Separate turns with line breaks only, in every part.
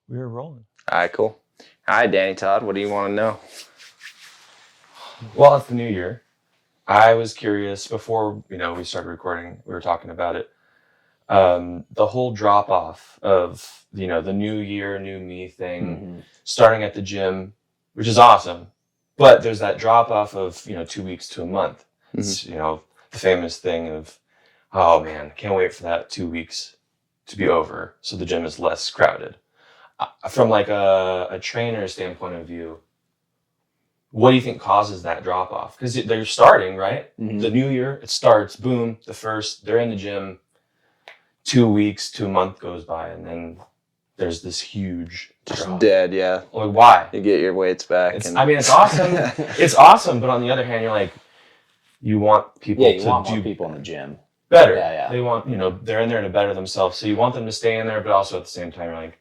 We were rolling.
All right, cool. Hi, Danny, Todd. What do you want to know?
Well, it's the new year. I was curious before, we started recording, we were talking about it. The whole drop off of, the new year, new me thing, starting at the gym, which is awesome. But there's that drop off of, 2 weeks to a month. It's, the famous thing of, oh man, can't wait for that 2 weeks to be over so the gym is less crowded. From like a trainer standpoint of view, what do you think causes that drop off? Because they're starting, right? The new year, it starts, boom, they're in the gym, 2 weeks to a month goes by, and then there's this huge drop.
Dead, yeah.
Like, why?
You get your weights back.
It's awesome. It's awesome, but on the other hand, you're like, you want people to
want
do
more people in the gym.
better.
Yeah.
They want, they're in there to better themselves. So you want them to stay in there, but also at the same time, you're like,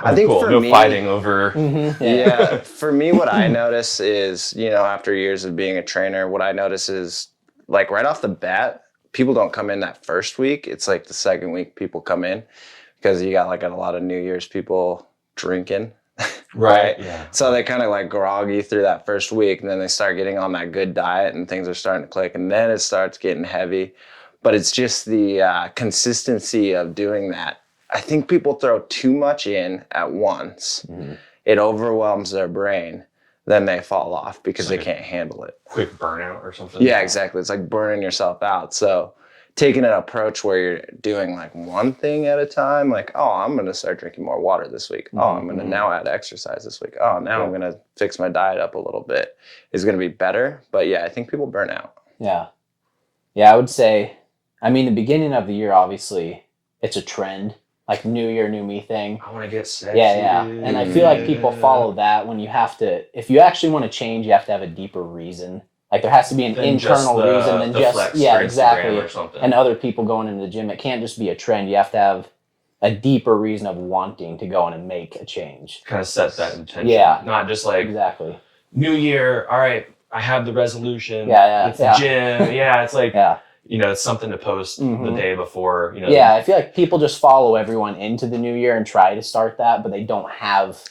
I think
cool.
for
No
me,
fighting over.
Yeah, for me, what I notice is, after years of being a trainer, what I notice is, like, right off the bat, people don't come in that first week. It's like the second week people come in because you got like a lot of New Year's people drinking.
Right. Yeah.
So they kind of like groggy through that first week, and then they start getting on that good diet and things are starting to click, and then it starts getting heavy. But it's just the consistency of doing that. I think people throw too much in at once. It overwhelms their brain. Then they fall off because they can't handle it.
Quick burnout or something.
Yeah, exactly. It's like burning yourself out. So taking an approach where you're doing like one thing at a time, like, oh, I'm going to start drinking more water this week. Oh, I'm going to now add exercise this week. Oh, now I'm going to fix my diet up a little bit, is going to be better. But yeah, I think people burn out.
Yeah. Yeah, I would say, the beginning of the year, obviously, it's a trend. Like new year, new me thing.
I want to get sexy.
Yeah. And I feel like people follow that when if you actually want to change, you have to have a deeper reason. Like there has to be an internal reason than just, exactly.
Or something.
And other people going into the gym. It can't just be a trend. You have to have a deeper reason of wanting to go in and make a change.
Kind of set that intention.
Yeah.
Not just like,
exactly.
New year, all right, I have the resolution.
Yeah.
It's the gym. Yeah, it's like,
yeah.
It's something to post the day before.
Yeah, I feel like people just follow everyone into the new year and try to start that, but they don't have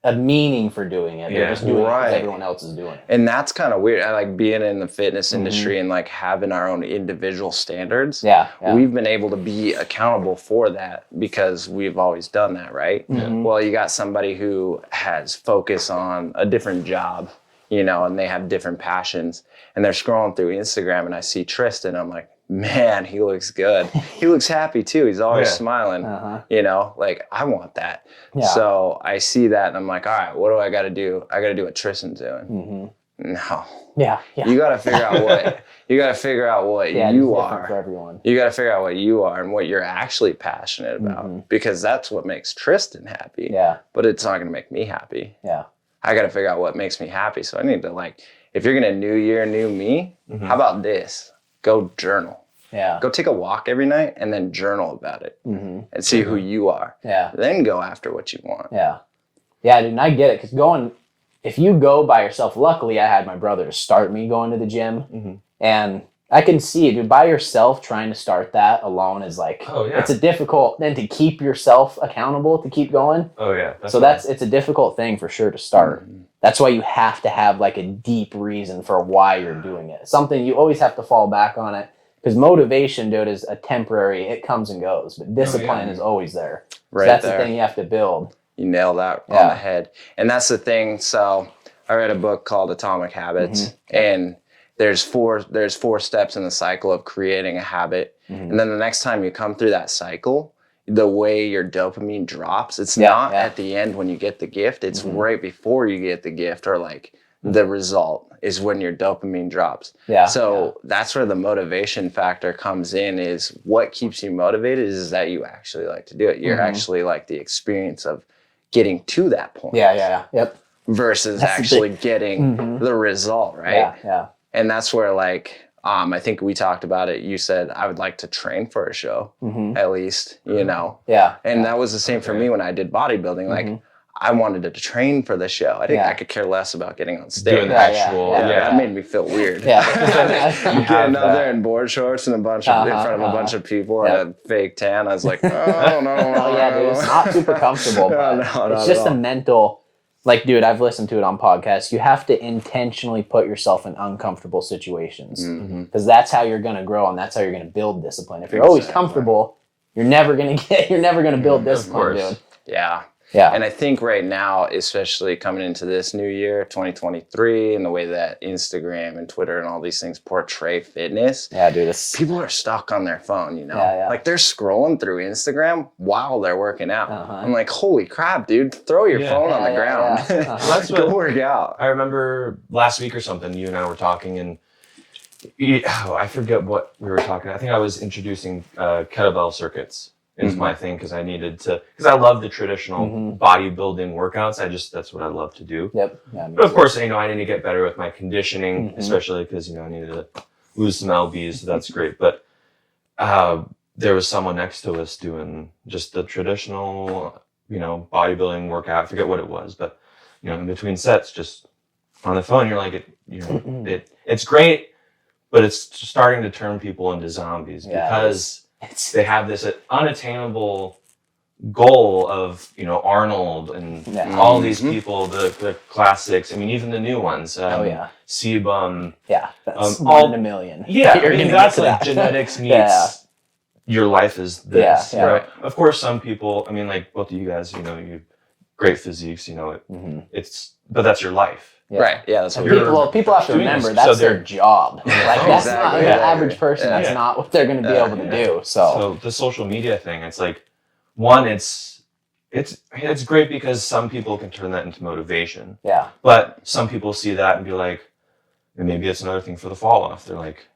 a meaning for doing it. They're just doing it because everyone else is doing it.
And that's kind of weird. I like being in the fitness industry and like having our own individual standards.
Yeah.
We've been able to be accountable for that because we've always done that, right? Well, you got somebody who has focus on a different job, and they have different passions, and they're scrolling through Instagram, and I see Tristan, I'm like, man, he looks good. He looks happy too. He's always smiling, like I want that. Yeah. So I see that and I'm like, all right, what do I got to do? I got to do what Tristan's doing. No.
Yeah.
You got to figure out what you are.
For everyone.
You got to figure out what you are and what you're actually passionate about because that's what makes Tristan happy.
Yeah.
But it's not going to make me happy.
Yeah.
I got to figure out what makes me happy. So I need to if you're going to new year, new me, how about this? Go journal.
Yeah.
Go take a walk every night and then journal about it and see who you are.
Yeah.
Then go after what you want.
Yeah. Yeah, dude, and I get it. Because if you go by yourself, luckily I had my brother to start me going to the gym. And I can see it, dude. By yourself, trying to start that alone is like, it's a difficult, then to keep yourself accountable to keep going.
Oh, yeah.
It's a difficult thing for sure to start. That's why you have to have like a deep reason for why you're doing it. Something you always have to fall back on it. Because motivation, dude, is a temporary, it comes and goes. But discipline is always there.
Right,
so that's
there.
the thing you have to build.
You nail that on the head. And that's the thing. So I read a book called Atomic Habits. And there's four steps in the cycle of creating a habit. And then the next time you come through that cycle, the way your dopamine drops, it's not at the end when you get the gift. It's right before you get the gift or like the result is when your dopamine drops. So that's where the motivation factor comes in is what keeps you motivated is that you actually like to do it. You're actually like the experience of getting to that point.
Yep.
Versus that's actually getting the result, right?
Yeah.
And that's where I think we talked about it. You said I would like to train for a show at least, Yeah. And that was the same for me when I did bodybuilding. Like I wanted to train for the show. I could care less about getting on stage.
Doing the actual,
That made me feel weird.
Yeah.
Getting up there in board shorts and in front of a bunch of people and a fake tan. I was like, oh no.
Oh yeah, dude, it's not super comfortable, but it's just a mental. Like, dude, I've listened to it on podcasts. You have to intentionally put yourself in uncomfortable situations because that's how you're going to grow and that's how you're going to build discipline. If you're always comfortable, you're never going to build discipline, dude.
Yeah.
Yeah.
And I think right now, especially coming into this new year, 2023, and the way that Instagram and Twitter and all these things portray fitness.
Yeah, dude.
People are stuck on their phone, you know?
Yeah.
Like they're scrolling through Instagram while they're working out. I'm like, holy crap, dude, throw your phone on the ground.
That's
go work out.
I remember last week or something, you and I were talking and I forget what we were talking. I think I was introducing kettlebell circuits into my thing because I needed to, because I love the traditional bodybuilding workouts. That's what I love to do.
Yep. Yeah,
but of course, I need to get better with my conditioning, especially because, I needed to lose some lbs, so that's great. But there was someone next to us doing just the traditional, bodybuilding workout. I forget what it was, but, in between sets, just on the phone, you're like, it's great, but it's starting to turn people into zombies because they have this unattainable goal of, Arnold and all these people, the classics. I mean, even the new ones. Sebum.
Yeah, that's one in a million.
Yeah, that's like genetics meets your life is this.
Yeah.
Right? Of course, some people, like both of you guys, you great physiques, but that's your life.
Yeah. Right. Yeah. That's
what people have to remember. That's their job. Like that's not the average person. That's not what they're going to be able to do.
So the social media thing, it's like, one, it's great because some people can turn that into motivation.
Yeah.
But some people see that and be like, and maybe it's another thing for the fall off. They're like,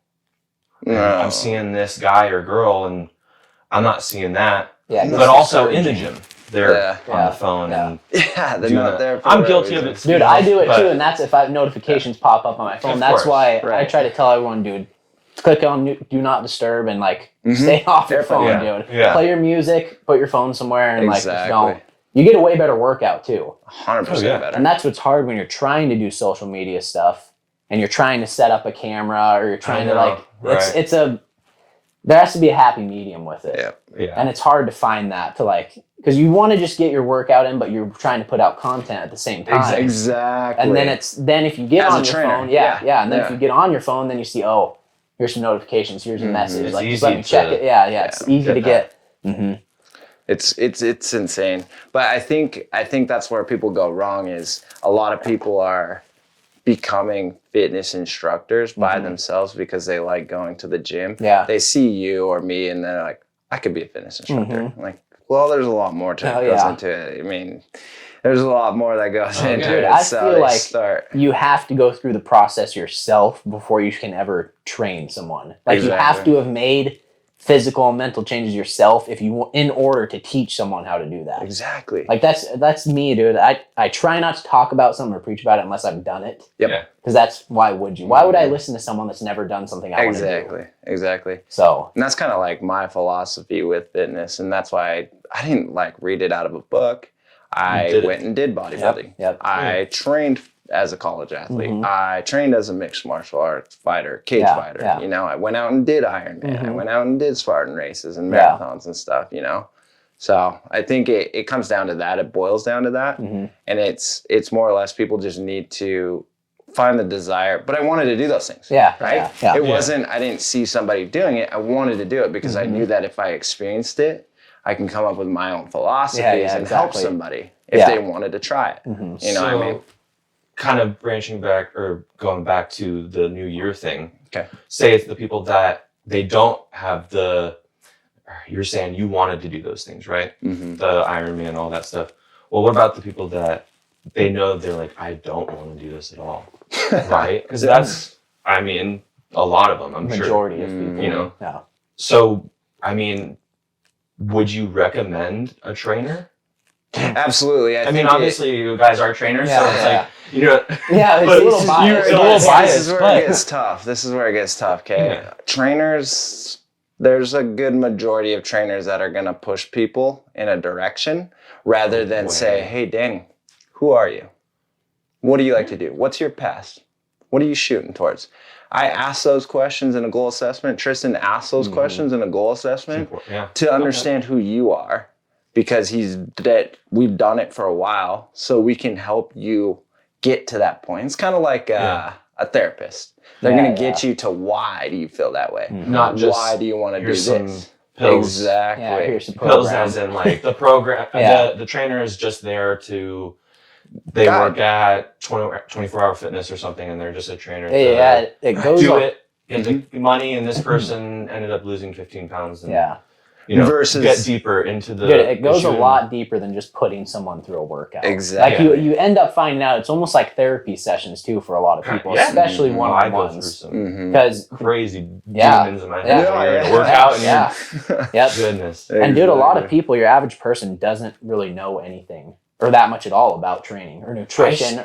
I'm seeing this guy or girl, and I'm not seeing that.
Yeah.
But also in the gym. They're on the phone and
they're not there.
I'm guilty of it,
dude. I do it too, and that's if notifications pop up on my phone. That's why I try to tell everyone, dude, click on do not disturb and stay off your phone, dude. Yeah. Play your music, put your phone somewhere, and don't. You get a way better workout too.
100% better.
And that's what's hard when you're trying to do social media stuff and you're trying to set up a camera or you're trying to there has to be a happy medium with it.
Yeah.
And it's hard to find that because you want to just get your workout in, but you're trying to put out content at the same time.
Exactly.
And then if you get on your phone, and then if you get on your phone, then you see, oh, here's some notifications, here's a message.
It's
just let me check it. Yeah. It's easy to get.
It's insane. But I think that's where people go wrong is a lot of people are becoming fitness instructors by themselves because they like going to the gym.
Yeah.
They see you or me and they're like, I could be a fitness instructor. I'm like, well, there's a lot more goes into it. I mean, there's a lot more that goes into it.
I feel like you have to go through the process yourself before you can ever train someone. You have to have made physical and mental changes yourself in order to teach someone how to do that.
Exactly.
That's me, dude. I try not to talk about something or preach about it unless I've done it.
Yep.
Because why would you? Why would I listen to someone that's never done something I want to do?
Exactly.
So.
And that's kind of like my philosophy with fitness, and that's why I didn't read it out of a book. I went and did bodybuilding.
Yep.
I trained as a college athlete. I trained as a mixed martial arts fighter, cage fighter.
Yeah.
I went out and did Ironman. I went out and did Spartan races and marathons and stuff, So I think it comes down to that. It boils down to that. And it's more or less people just need to find the desire. But I wanted to do those things.
Yeah.
Right?
Yeah.
It wasn't, I didn't see somebody doing it. I wanted to do it because I knew that if I experienced it, I can come up with my own philosophies and help somebody if they wanted to try it. You know what I mean?
Kind of branching back or going back to the New Year thing.
Okay.
Say it's the people that they don't have you're saying you wanted to do those things, right? The Ironman, all that stuff. Well, what about the people that they know they're like, I don't want to do this at all, right? Because that's, a lot of them, I'm sure.
Majority of people.
Yeah. So, would you recommend a trainer?
Absolutely.
I mean, obviously, you guys are trainers, so it's like,
Yeah, it's a little biased.
This is where it gets tough. Okay? Trainers, there's a good majority of trainers that are going to push people in a direction rather than say, hey, Danny, who are you? What do you like to do? What's your past? What are you shooting towards? I ask those questions in a goal assessment. Tristan asked those questions in a goal assessment to understand who you are, because we've done it for a while, so we can help you get to that point. It's kind of like a therapist. They're going to get you to why do you feel that way?
Not just
why do you want to do this?
Pills.
Exactly.
Yeah, here's the
Pills
program.
as in like the program. The trainer is just there to, they work at 24-hour fitness or something, and they're just a trainer.
It goes
do it, get the money, and this person ended up losing 15 pounds. And,
versus
get deeper into the.
Dude, it goes a lot deeper than just putting someone through a workout.
Exactly.
Like you end up finding out it's almost like therapy sessions too for a lot of people, especially one-on-ones. Because
crazy demons in my head.
Yeah.
Workout and
yep.
Goodness.
And dude, a lot of people, your average person doesn't really know anything or that much at all about training or nutrition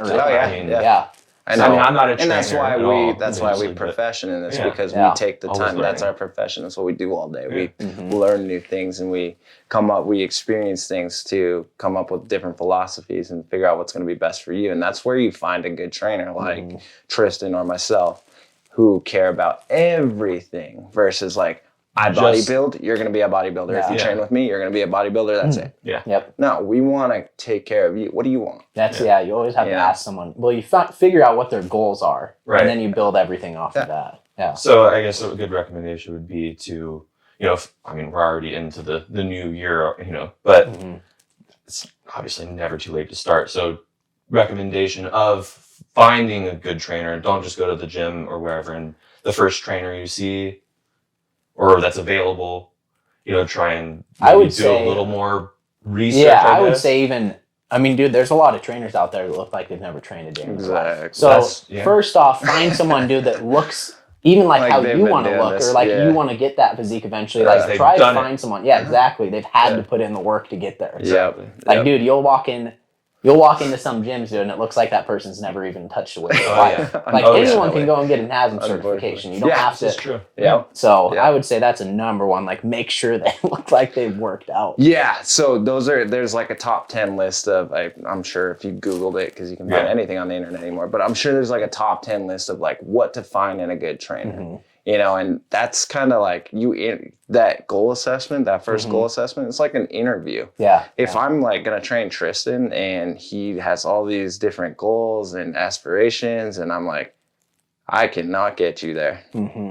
I know.
I mean, I'm not a trainer. And that's why we profession in this, because we take the time. That's our profession. That's what we do all day. We learn new things, and we experience things to come up with different philosophies and figure out what's going to be best for you. And that's where you find a good trainer like Tristan or myself, who care about everything versus like, I bodybuild, you're going to be a bodybuilder. Yeah. If you train with me, you're going to be a bodybuilder. That's it.
Yeah.
Yep.
No, we want to take care of you. What do you want?
You always have to ask someone. Well, you figure out what their goals are, and then you build everything off of that. Yeah.
So I guess a good recommendation would be to, we're already into the new year, but it's obviously never too late to start. So recommendation of finding a good trainer. Don't just go to the gym or wherever, and the first trainer you see or that's available, try and do a little more research.
Yeah, I would say dude, there's a lot of trainers out there that look like they've never trained a day in their life. So first off, find someone, dude, that looks even like how you want to look, or like you want to get that physique eventually. Like try to find someone. Yeah, exactly. They've had to put in the work to get there.
Exactly.
Dude, you'll walk into some gyms, dude, and it looks like that person's never even touched a weight. Anyone can go and get an ASM certification. You don't have to.
That's true.
Yeah. So I would say that's a number one. Like, make sure they look like they've worked out.
Yeah. So there's like a top 10 list of, I'm sure if you Googled it, because you can find anything on the internet anymore, but I'm sure there's like a top 10 list of like what to find in a good trainer. And that's kind of like that goal assessment, that first goal assessment, it's like an interview.
Yeah.
If I'm like going to train Tristan and he has all these different goals and aspirations, and I'm like, I cannot get you there.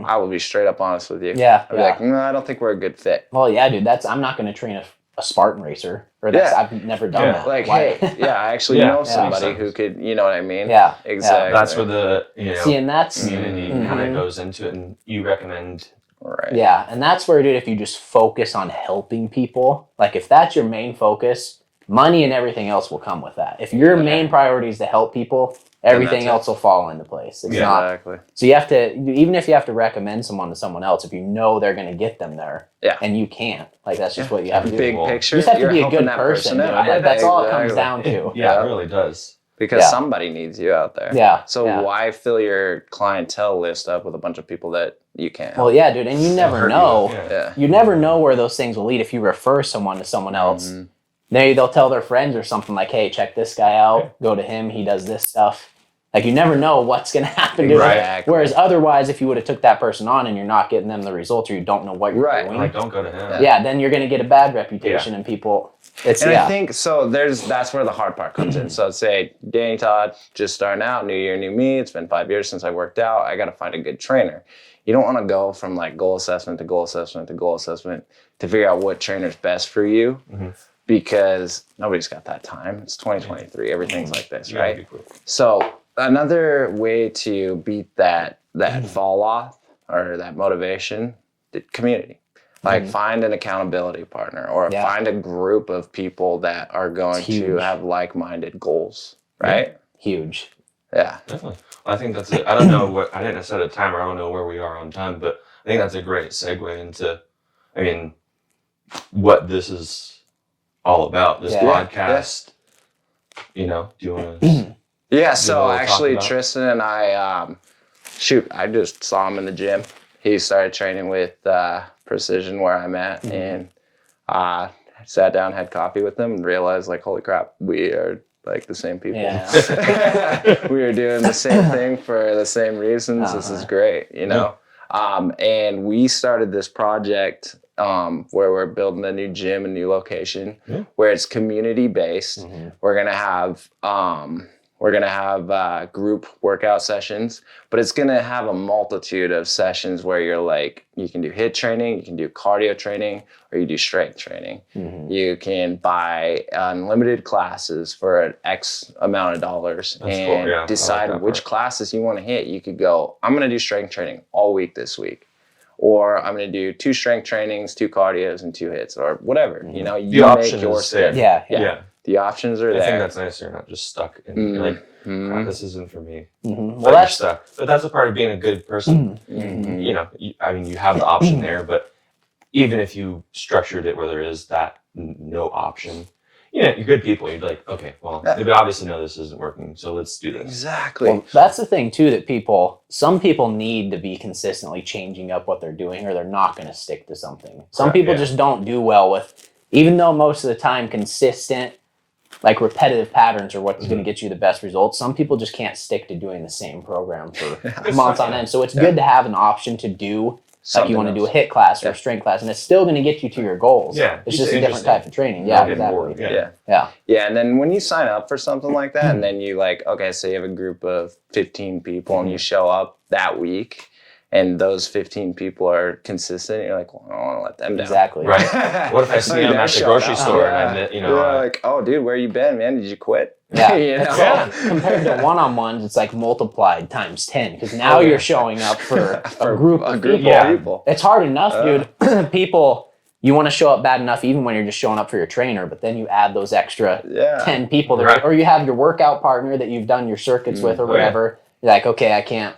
I will be straight up honest with you.
Yeah.
I'll be like, no, I don't think we're a good fit.
Well, yeah, dude, I'm not going to train a Spartan racer. Or I've never done that.
Like, hey, I actually know somebody who could, you know what I mean?
Yeah.
Exactly.
That's where the
community
kind of goes into it, and you recommend.
Right.
Yeah, and that's where, dude, if you just focus on helping people, like if that's your main focus, money and everything else will come with that. If your main priority is to help people, everything else will fall into place. It's not.
Exactly.
So you have to, even if you have to recommend someone to someone else, if you know they're going to get them there, and you can't, like that's just what you have to do.
Big picture.
You just have to be a good person. That's all it comes down to.
Yeah, it really does.
Because somebody needs you out there.
Yeah.
So why fill your clientele list up with a bunch of people that you can't help?
Well, yeah, dude, and you never know.
You
never know where those things will lead if you refer someone to someone else. Maybe they'll tell their friends or something like, hey, check this guy out. Go to him. He does this stuff. Like, you never know what's going to happen to them. Whereas otherwise, if you would have took that person on and you're not getting them the results, or you don't know what you're doing.
Like, don't go to him.
Yeah, then you're going to get a bad reputation and people...
I think, so that's where the hard part comes in. So say, Danny, Todd, just starting out, new year, new me. It's been 5 years since I worked out. I got to find a good trainer. You don't want to go from like goal assessment to goal assessment to goal assessment to figure out what trainer's best for you. Because nobody's got that time. It's 2023. Everything's like this, right? So another way to beat that fall off or that motivation, the community. Like find an accountability partner or find a group of people that are going to have like-minded goals, right?
Huge.
Yeah.
Definitely. I think that's it. I don't know I didn't set a timer. I don't know where we are on time, but I think that's a great segue into, what this is all about, this podcast. Do you want to...
Yeah, so actually Tristan and I, I just saw him in the gym. he started training with Precision where I'm at, and sat down, had coffee with him, and realized like, holy crap, we are like the same people.
Yeah.
We are doing the same thing for the same reasons. This is great, you know. And we started this project where we're building a new gym, a new location, where it's community based. We're gonna have group workout sessions, but it's gonna have a multitude of sessions where you're like, you can do HIIT training, you can do cardio training, or you do strength training. You can buy unlimited classes for an X amount of dollars.
That's
and
cool. Yeah,
decide
I like that
which
part.
classes you want to hit. You could go, I'm gonna do strength training all week this week. Or I'm going to do 2 strength trainings, 2 cardios, and 2 hits, or whatever. You know, you
option
make your
is there.
schedule.
Yeah.
The options are
I
there.
think that's nice. You're not just stuck in you're like, "Crap, this isn't for me.
Well,
But you're
that's
stuck. But that's a part of being a good person. You know, you have the option there, but even if you structured it where there is that no option, you're good people. You're like, okay, well, they obviously know this isn't working, so let's do this.
Exactly.
Well, that's the thing too, that some people need to be consistently changing up what they're doing, or they're not going to stick to something. Some people just don't do well with, even though most of the time consistent, like repetitive patterns are what's going to get you the best results. Some people just can't stick to doing the same program for months on end. So it's good to have an option to do. Like you want to do a HIIT class or a strength class, and it's still going to get you to your goals.
Yeah,
It's just a different
interesting.
type of training.
Not
Yeah,
getting
exactly.
bored.
Yeah, and then when you sign up for something like that, and then you like, okay, so you have a group of 15 people, and you show up that week, and those 15 people are consistent, you're like, well, I don't want to let them down.
Exactly.
Right. What if I see them at the grocery store and
you're like, oh, dude, where you been, man? Did you quit?
Yeah.
You know?
Compared to one-on-ones, it's like multiplied times 10, because now you're showing up for a group of people. It's hard enough, dude. People, you want to show up bad enough even when you're just showing up for your trainer, but then you add those extra 10 people there, or you have your workout partner that you've done your circuits with or whatever. You're like, okay, I can't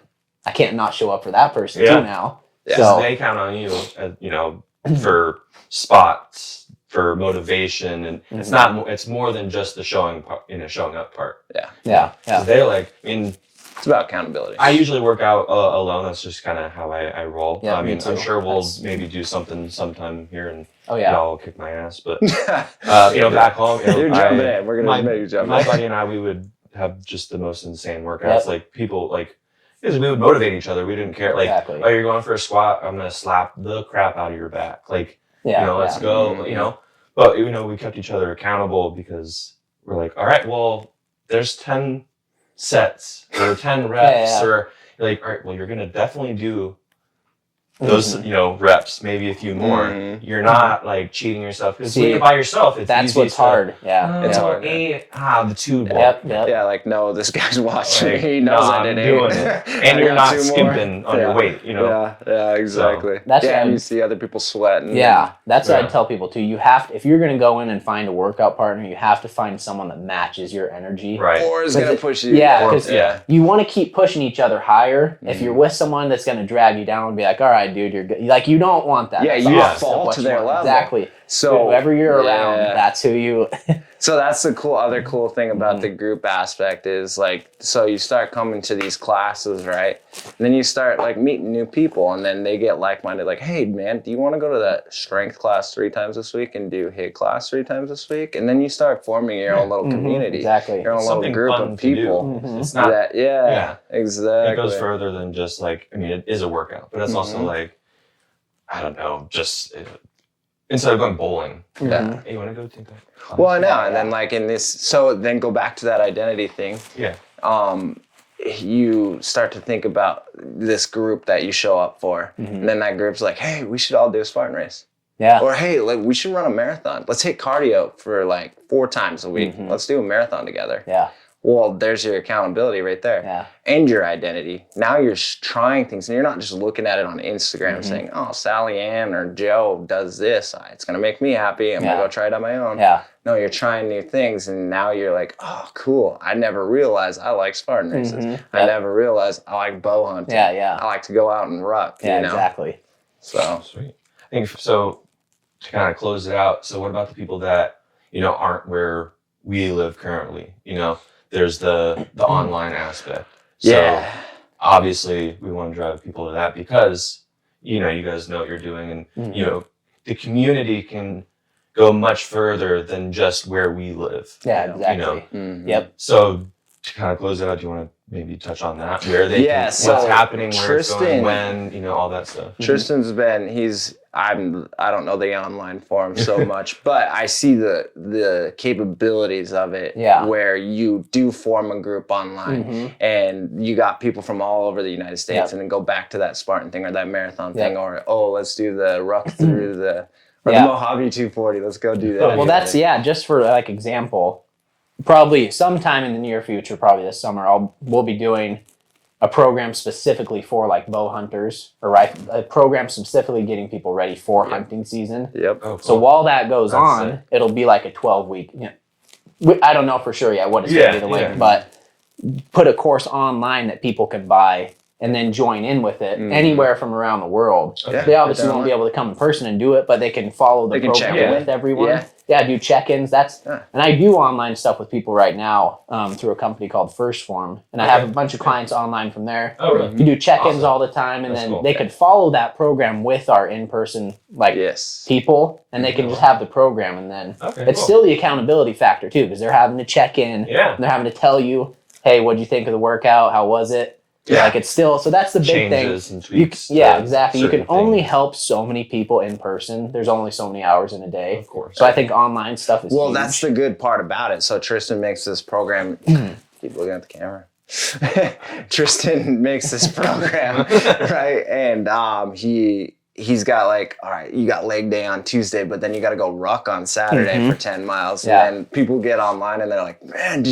not show up for that person too now.
So they count on you, for spots, for motivation, and it's more than just the showing up part.
Yeah.
They're like,
it's about accountability.
I usually work out alone. That's just kind of how I roll.
Yeah,
I mean,
me too.
I'm sure we'll maybe do something sometime here, and I'll kick my ass. But back home,
you're jumping in. We're gonna make you jump in.
My buddy and I, we would have just the most insane workouts. Like people, because we would motivate each other. We didn't care. Like, oh, you're going for a squat. I'm gonna slap the crap out of your back. Like, let's go. But we kept each other accountable because we're like, all right, well, there's 10 sets or 10 reps, or you're like, all right, well, you're gonna definitely do those reps, maybe a few more. You're not like cheating yourself, because when you're by yourself, it's
that's
easy
what's hard.
It's hard.
The two
like, no, this guy's watching. He knows I didn't
doing it, and you're not skimping on your weight.
Exactly.
So,
and you see other people sweating.
That's what I tell people too. You have to, if you're going to go in and find a workout partner, you have to find someone that matches your energy,
right?
Or is going to push you.
Because you want to keep pushing each other higher. If you're with someone that's going to drag you down and be like, all right, dude, you're good. Like, you don't want that.
Yeah, you fall to their level.
Exactly.
So
whoever you're around, that's who you.
So that's the other cool thing about the group aspect is like, so you start coming to these classes, right? And then you start like meeting new people, and then they get like-minded, like, hey man, do you want to go to that strength class 3 times this week and do HIIT class 3 times this week? And then you start forming your own little community.
Exactly.
Your own little group of people.
It's not
exactly.
It goes further than just like, it is a workout, but it's also like, I don't know, just instead of going bowling, hey, you want to go take that?
Well, I know, and then like in this, so then go back to that identity thing.
Yeah.
You start to think about this group that you show up for, and then that group's like, hey, we should all do a Spartan race.
Yeah.
Or hey, like we should run a marathon. Let's hit cardio for like 4 times a week. Let's do a marathon together.
Yeah.
Well, there's your accountability right there.
Yeah.
And your identity. Now you're trying things, and you're not just looking at it on Instagram saying, oh, Sally Ann or Joe does this. It's going to make me happy. I'm going to go try it on my own.
Yeah.
No, you're trying new things, and now you're like, oh, cool. I never realized I like Spartan races. I never realized I like bow hunting.
Yeah.
I like to go out and ruck.
Yeah,
you know?
exactly.
So
sweet. I think so. To kind of close it out. So what about the people that aren't where we live currently? There's the online aspect. So obviously we want to drive people to that because you guys know what you're doing, and the community can go much further than just where we live.
Yeah, exactly. Yep.
So to kind of close it out, do you want to maybe touch on that, where they can, what's happening, where it's going, when, all that stuff?
Tristan's been, I don't know the online forum so much, but I see the capabilities of it, where you do form a group online and you got people from all over the United States, and then go back to that Spartan thing or that marathon thing, or, let's do the ruck through the Mojave 240. Let's go do that.
Well, that's, just for like example, probably sometime in the near future, probably this summer, we'll be doing a program specifically for like bow hunters, or a program specifically getting people ready for hunting season.
Yep.
Oh, cool.
So while that goes on, it'll be like a 12-week, I don't know for sure yet what it's going to be the link, but put a course online that people can buy and then join in with it anywhere from around the world. They obviously won't be able to come in person and do it, but they can follow the program with everyone. Do check-ins. And I do online stuff with people right now through a company called First Form, and I have a bunch of clients online from there.
Oh, really?
You do check-ins all the time, and then they could follow that program with our in-person people, and they can just have the program, and then it's still the accountability factor too, because they're having to check in, and they're having to tell you, hey, what'd you think of the workout? How was it? Like it's still, so that's the big
Changes
thing.
And tweaks
exactly. You can only
things.
help so many people in person. There's only so many hours in a day.
Of course.
So I think online stuff is huge.
That's the good part about it. So Tristan makes this program. Keep looking at the camera. Tristan makes this program, right? And he's got like, all right, you got leg day on Tuesday, but then you got to go ruck on Saturday for 10 miles. And then people get online and they're like, man,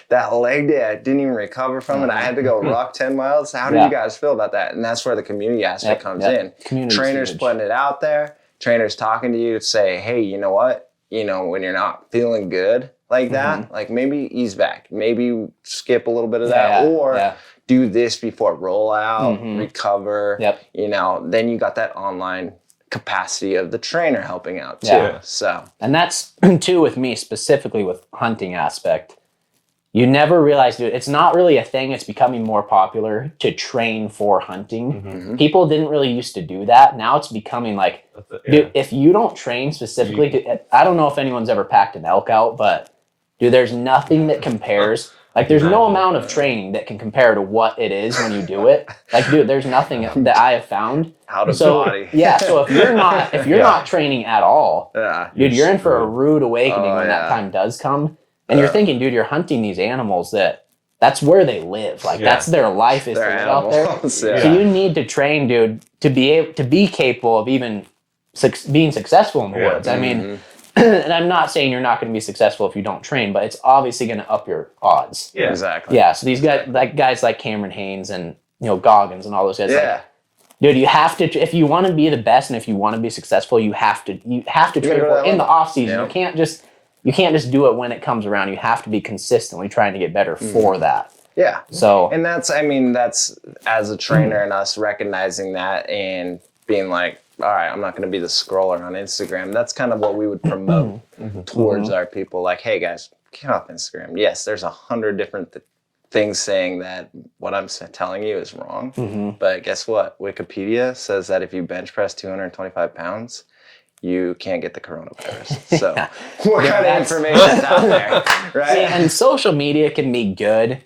that leg day, I didn't even recover from it. I had to go ruck 10 miles. How do you guys feel about that? And that's where the community aspect comes in. Trainers putting it out there, trainers talking to you to say, hey, you know what? When you're not feeling good like that, like maybe ease back, maybe skip a little bit of that, or do this before roll out, recover, then you got that online capacity of the trainer helping out too. So,
and that's too with me specifically with hunting aspect. You never realize, dude, it's not really a thing. It's becoming more popular to train for hunting. People didn't really used to do that. Now it's becoming like, dude, if you don't train specifically, I don't know if anyone's ever packed an elk out, but dude, there's nothing that compares. Like, there's no amount of training that can compare to what it is when you do it. Like, dude, there's nothing that I have found.
Out of body.
So if you're not training at all, dude, you're in for a rude awakening when that time does come. And you're thinking, dude, you're hunting these animals that's where they live. Like, that's their life is to live out there. So you need to train, dude, to be capable of even being successful in the woods. I mean, and I'm not saying you're not going to be successful if you don't train, but it's obviously going to up your odds.
Yeah, exactly.
Yeah, so these guys like Cameron Haynes and Goggins and all those guys. Like, dude, you have to, if you want to be the best and if you want to be successful, you have to train for it in the off season. You can't just do it when it comes around. You have to be consistently trying to get better for that.
Yeah.
So,
and that's as a trainer and us recognizing that and being like, all right, I'm not going to be the scroller on Instagram. That's kind of what we would promote towards our people. Like, hey guys, get off Instagram. Yes, there's 100 different things saying that what I'm telling you is wrong. But guess what? Wikipedia says that if you bench press 225 pounds, you can't get the coronavirus. So what kind of information is out there, right?
See, and social media can be good.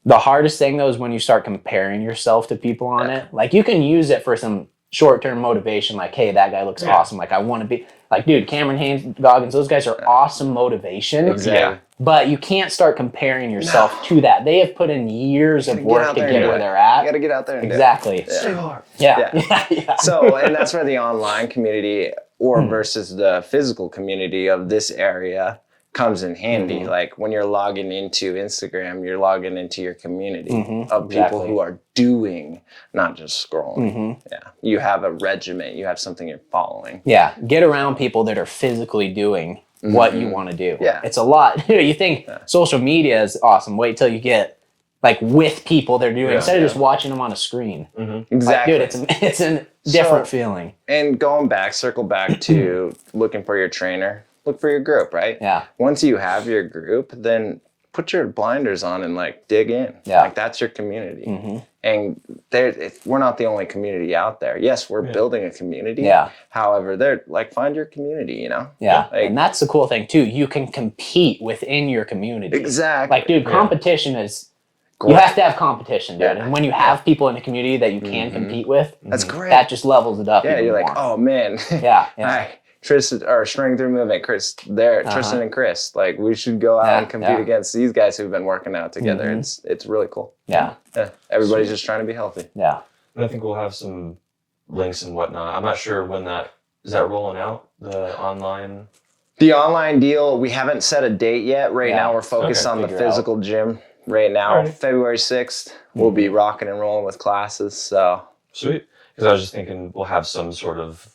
The hardest thing, though, is when you start comparing yourself to people on it. Like, you can use it for some short-term motivation, like, hey, that guy looks awesome. Like, I want to be... Like, dude, Cameron Haynes, Goggins, those guys are awesome motivation.
Exactly.
But you can't start comparing yourself to that. They have put in years of work to get where they're at.
You got to get out there and
exactly.
do it.
Stay hard.
Yeah.
So, and that's where the online community versus the physical community of this area comes in handy. Like, when you're logging into Instagram, you're logging into your community of people who are doing, not just scrolling. You have a regiment, you have something you're following.
Get around people that are physically doing what you want to do. It's a lot. You think social media is awesome. Wait till you get like with people they're doing instead of just watching them on a screen.
Exactly.
Like, dude, it's a different feeling.
And circle back to looking for your trainer. Look for your group, right?
Yeah.
Once you have your group, then put your blinders on and like dig in.
Yeah.
Like that's your community.
Mm-hmm.
And we're not the only community out there. Yes, we're building a community.
Yeah.
However, they're like, find your community, you know?
Yeah.
Like,
And that's the cool thing too. You can compete within your community.
Exactly.
Like, dude, competition is, you have to have competition, dude.
Yeah.
And when you have people in a community that you can compete with,
that's great.
that just levels it up.
Yeah,
even
you're like,
more.
oh man.
Yeah.
Hi, Tristan, or String Through Movement, Chris, Tristan and Chris. Like, we should go out and compete against these guys who've been working out together. It's really cool.
Yeah.
Everybody's just trying to be healthy.
Yeah.
And I think we'll have some links and whatnot. I'm not sure when is that rolling out, the online.
The online deal, we haven't set a date yet. Right now, we're focused on the physical gym. Right now,
Alrighty.
February 6th, we'll be rocking and rolling with classes. So
Sweet. Because I was just thinking we'll have some sort of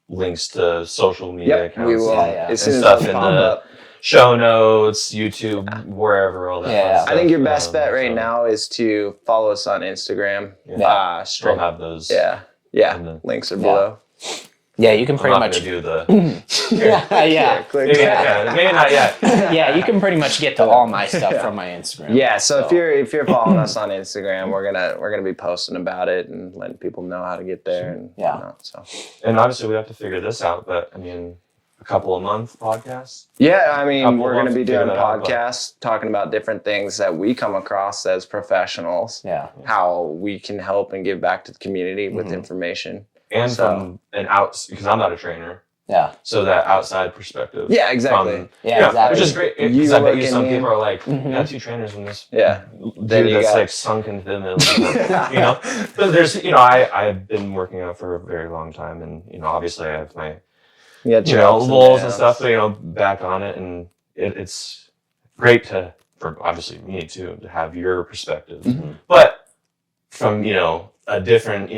links to social media accounts.
we will.
Yeah.
As soon as
stuff
those
in
pop
the
up.
show notes, YouTube, wherever, all that.
Yeah.
fun stuff.
I think your best bet right
So
now is to follow us on Instagram.
Yeah.
We'll have those.
Yeah.
And the-
Links are below.
Yeah, you can
I'm
pretty
not
much.
gonna do the.
Yeah.
Click.
Yeah, maybe not yet.
Yeah, you can pretty much get to all my stuff from my Instagram.
Yeah, so if you're following us on Instagram, we're gonna be posting about it and letting people know how to get there and whatnot. So
And obviously we have to figure this out, but I mean, a couple of month podcasts.
yeah, I mean,
Couple
we're gonna
months
be
to figure
doing
that out,
podcasts talking about different things that we come across as professionals.
Yeah.
How we can help and give back to the community with information.
And
So-
from an because I'm not a trainer,
Yeah.
so that outside perspective.
Yeah, exactly.
From,
Yeah, exactly.
Which is great,
You
because I bet you
looking
some
in.
people are like, yeah, 2 trainers in this.
Yeah. Then
Dude,
you
that's
got-
like sunk into the middle. You know, but there's, I've been working out for a very long time, and obviously I have my lulls and stuff, but back on it, and it's great for obviously me too, to have your perspective, but from a different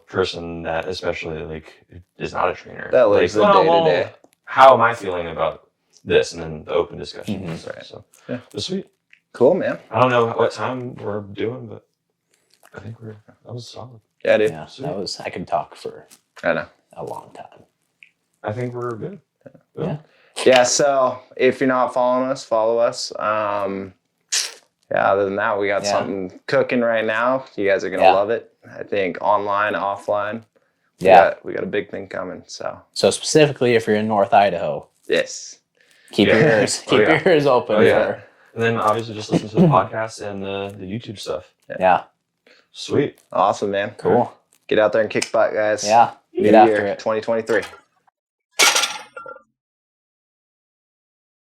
person that especially like is not a trainer
That lives the day-to-day.
how am I feeling about this, and then the open discussion.
Right.
So but sweet.
Cool, man.
I don't know what time we're doing, but I think that was solid.
Yeah, dude.
Yeah. I could talk for
I know.
a long time.
I think we're good.
Yeah.
Yeah, so if you're not following us, follow us. Other than that, we got something cooking right now. You guys are gonna love it. I think online, offline. We got a big thing coming. So
specifically, if you're in North Idaho,
yes,
keep your ears your ears open.
And then obviously just listen to the podcast and the YouTube stuff.
Yeah.
Sweet.
Awesome, man.
Cool.
Get out there and kick butt, guys.
Yeah.
New
Get after
year,
it.
2023.